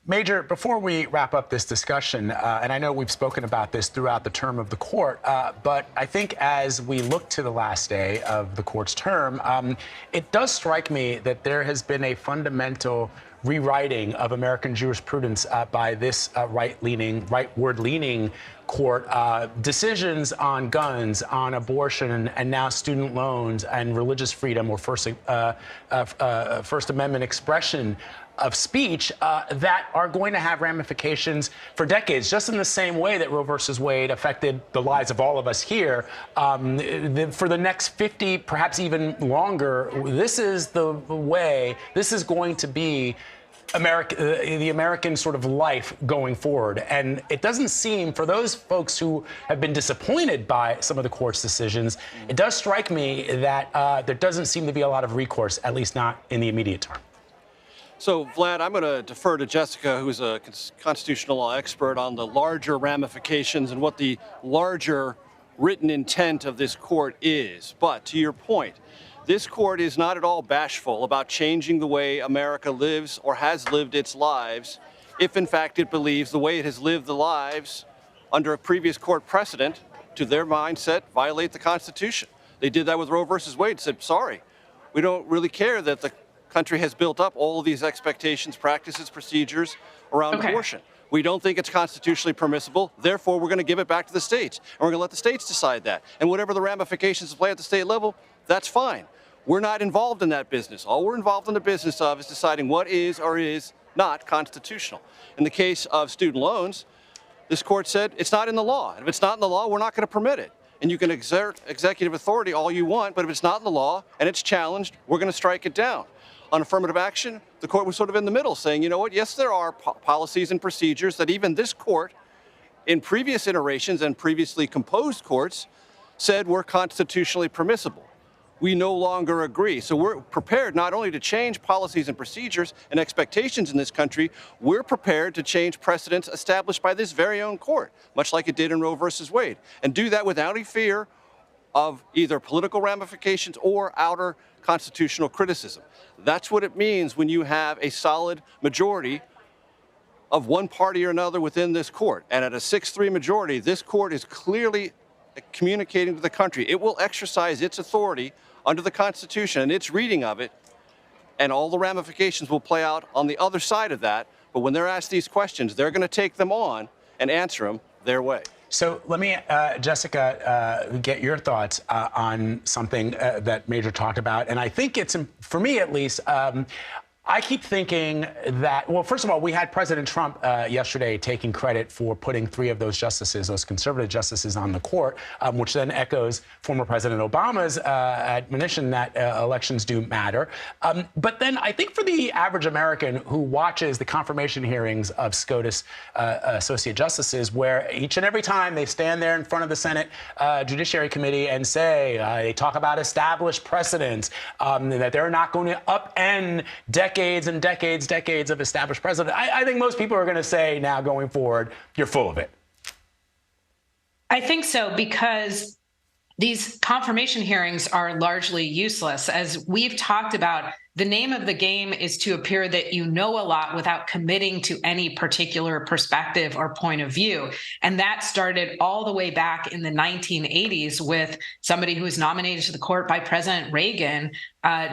Major, before we wrap up this discussion, and I know we've spoken about this throughout the term of the court, but I think as we look to the last day of the court's term, it does strike me that there has been a fundamental rewriting of American jurisprudence by this rightward-leaning court. Decisions on guns, on abortion, and now student loans and religious freedom or First Amendment expression of speech that are going to have ramifications for decades, just in the same way that Roe versus Wade affected the lives of all of us here. For the next 50, perhaps even longer, this is the way, this is going to be the American sort of life going forward. And it doesn't seem, for those folks who have been disappointed by some of the court's decisions, it does strike me that there doesn't seem to be a lot of recourse, at least not in the immediate term. So, Vlad, I'm going to defer to Jessica, who's a constitutional law expert, on the larger ramifications and what the larger written intent of this court is. But to your point, this court is not at all bashful about changing the way America lives or has lived its lives if, in fact, it believes the way it has lived the lives under a previous court precedent, to their mindset, violate the Constitution. They did that with Roe versus Wade, said, sorry, we don't really care that the country has built up all of these expectations, practices, procedures around abortion. We don't think it's constitutionally permissible. Therefore, we're going to give it back to the states. And we're going to let the states decide that. And whatever the ramifications play at the state level, that's fine. We're not involved in that business. All we're involved in the business of is deciding what is or is not constitutional. In the case of student loans, this court said it's not in the law. And if it's not in the law, we're not going to permit it. And you can exert executive authority all you want, but if it's not in the law and it's challenged, we're going to strike it down. On affirmative action, the court was sort of in the middle, saying, you know what, yes, there are policies and procedures that even this court, in previous iterations and previously composed courts, said were constitutionally permissible. We no longer agree. So we're prepared not only to change policies and procedures and expectations in this country, we're prepared to change precedents established by this very own court, much like it did in Roe versus Wade, and do that without any fear of either political ramifications or outer constitutional criticism. That's what it means when you have a solid majority of one party or another within this court. And at a 6-3 majority, this court is clearly communicating to the country it will exercise its authority under the Constitution and its reading of it, and all the ramifications will play out on the other side of that. But when they're asked these questions, they're going to take them on and answer them their way. So let me, Jessica, get your thoughts on something that Major talked about. And I think it's, for me at least, I keep thinking that, well, first of all, we had President Trump yesterday taking credit for putting 3 of those justices, those conservative justices, on the court, which then echoes former President Obama's admonition that elections do matter. But then I think for the average American who watches the confirmation hearings of SCOTUS associate justices, where each and every time they stand there in front of the Senate Judiciary Committee and say, they talk about established precedents, that they're not going to upend decades and decades of established precedent. I think most people are going to say now going forward, you're full of it. I think so, because these confirmation hearings are largely useless. As we've talked about, the name of the game is to appear that you know a lot without committing to any particular perspective or point of view. And that started all the way back in the 1980s with somebody who was nominated to the court by President Reagan,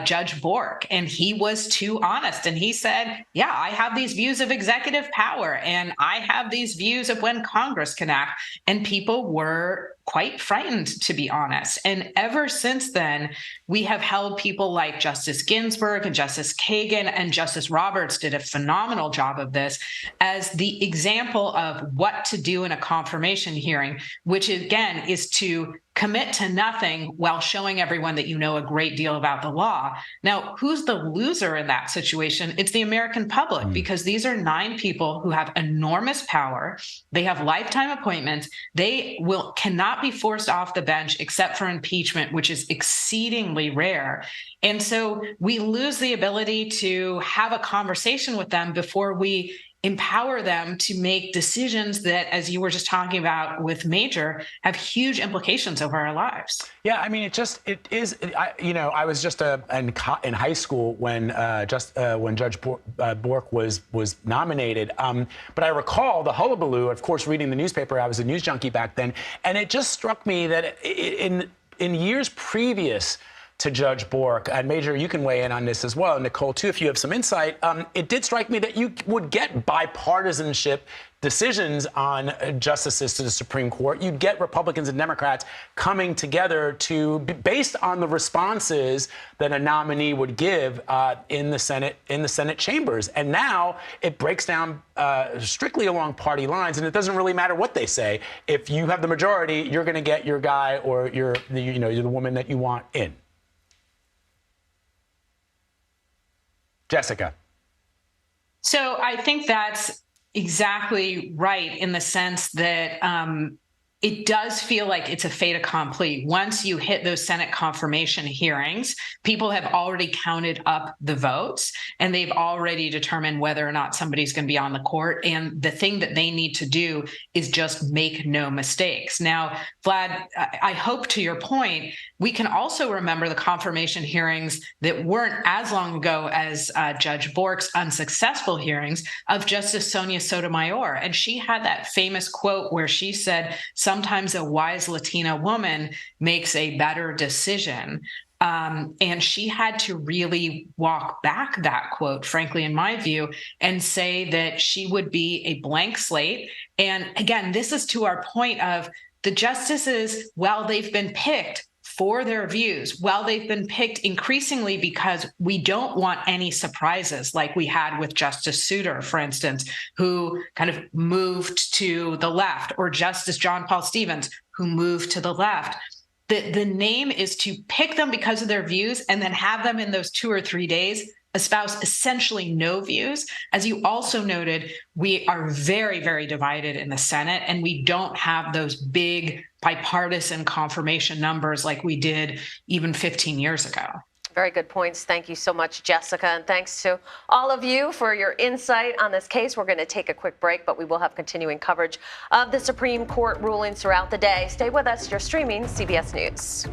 Judge Bork. And he was too honest. And he said, yeah, I have these views of executive power, and I have these views of when Congress can act. And people were quite frightened, to be honest. And ever since then, we have held people like Justice Ginsburg and Justice Kagan and Justice Roberts did a phenomenal job of this as the example of what to do in a confirmation hearing, which again is to commit to nothing while showing everyone that you know a great deal about the law. Now, who's the loser in that situation? It's the American public, because these are 9 people who have enormous power. They have lifetime appointments. They cannot be forced off the bench except for impeachment, which is exceedingly rare. And so we lose the ability to have a conversation with them before we empower them to make decisions that, as you were just talking about with Major, have huge implications over our lives. Yeah, I mean, it is. I was just in high school when Judge Bork was nominated. But I recall the hullabaloo. Of course, reading the newspaper, I was a news junkie back then, and it just struck me that in years previous to Judge Bork, and Major, you can weigh in on this as well, and Nicole too, if you have some insight. It did strike me that you would get bipartisanship decisions on justices to the Supreme Court. You'd get Republicans and Democrats coming together based on the responses that a nominee would give in the Senate chambers. And now it breaks down strictly along party lines, and it doesn't really matter what they say. If you have the majority, you're going to get your guy or you're the woman that you want in. Jessica. So I think that's exactly right in the sense that it does feel like it's a fait accompli. Once you hit those Senate confirmation hearings, people have already counted up the votes and they've already determined whether or not somebody's going to be on the court. And the thing that they need to do is just make no mistakes. Now, Vlad, I hope to your point, we can also remember the confirmation hearings that weren't as long ago as Judge Bork's unsuccessful hearings of Justice Sonia Sotomayor. And she had that famous quote where she said, sometimes a wise Latina woman makes a better decision. And she had to really walk back that quote, frankly, in my view, and say that she would be a blank slate. And again, this is to our point of the justices, while they've been picked for their views, while they've been picked increasingly because we don't want any surprises like we had with Justice Souter, for instance, who kind of moved to the left, or Justice John Paul Stevens, who moved to the left. The name is to pick them because of their views and then have them in those 2 or 3 days espouse essentially no views. As you also noted, we are very, very divided in the Senate, and we don't have those big bipartisan confirmation numbers like we did even 15 years ago. Very good points. Thank you so much, Jessica. And thanks to all of you for your insight on this case. We're going to take a quick break, but we will have continuing coverage of the Supreme Court rulings throughout the day. Stay with us. You're streaming CBS News.